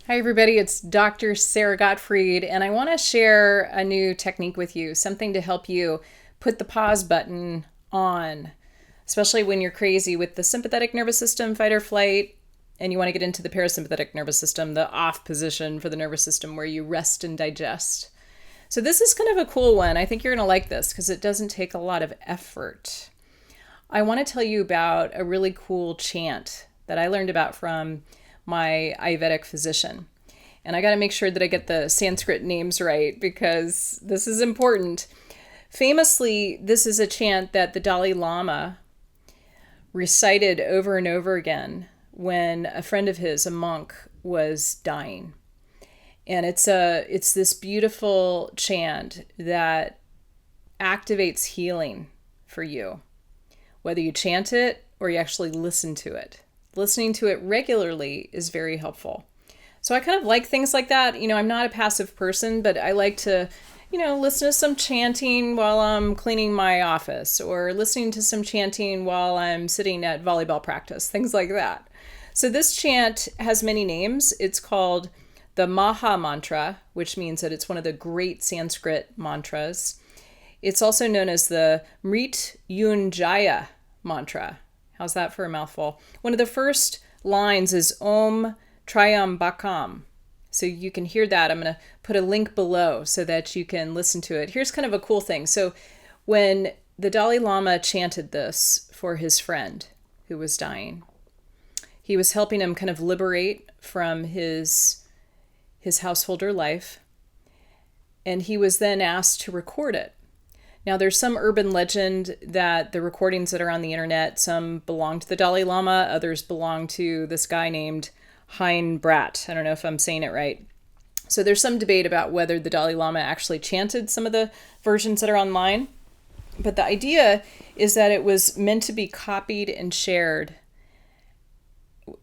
Hi, everybody. It's Dr. Sara Gottfried, and I want to share a new technique with you, something to help you put the pause button on, especially when you're crazy with the sympathetic nervous system, fight or flight, and you want to get into the parasympathetic nervous system, the off position for the nervous system where you rest and digest. So this is kind of a cool one. I think you're going to like this because it doesn't take a lot of effort. I want to tell you about a really cool chant that I learned about from my Ayurvedic physician. And I got to make sure that I get the Sanskrit names right because this is important. Famously, this is a chant that the Dalai Lama recited over and over again when a friend of his, a monk, was dying. And it's this beautiful chant that activates healing for you, whether you chant it or you actually listen to it. Listening to it regularly is very helpful. So I kind of like things like that. I'm not a passive person, but I like to, listen to some chanting while I'm cleaning my office or listening to some chanting while I'm sitting at volleyball practice, things like that. So this chant has many names. It's called the Maha Mantra, which means that it's one of the great Sanskrit mantras. It's also known as the Mrityunjaya mantra. How's that for a mouthful? One of the first lines is Om Triambakam. So you can hear that. I'm going to put a link below so that you can listen to it. Here's kind of a cool thing. So when the Dalai Lama chanted this for his friend who was dying, he was helping him kind of liberate from his householder life. And he was then asked to record it. Now, there's some urban legend that the recordings that are on the internet, some belong to the Dalai Lama, others belong to this guy named Hein Bratt. I don't know if I'm saying it right. So there's some debate about whether the Dalai Lama actually chanted some of the versions that are online. But the idea is that it was meant to be copied and shared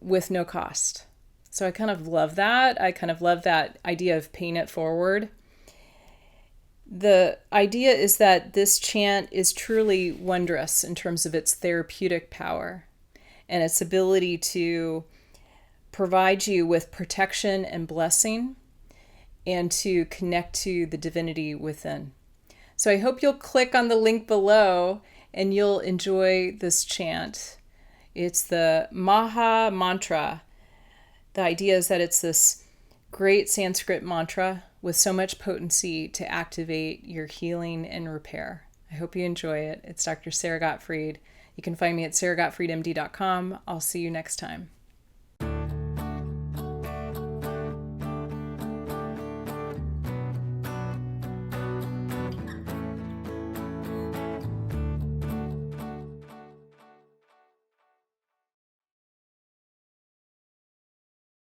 with no cost. So I kind of love that. I kind of love that idea of paying it forward. The idea is that this chant is truly wondrous in terms of its therapeutic power and its ability to provide you with protection and blessing and to connect to the divinity within. So I hope you'll click on the link below and you'll enjoy this chant. It's the Maha Mantra. The idea is that it's this great Sanskrit mantra with so much potency to activate your healing and repair. I hope you enjoy it. It's Dr. Sara Gottfried. You can find me at saragottfriedmd.com. I'll see you next time.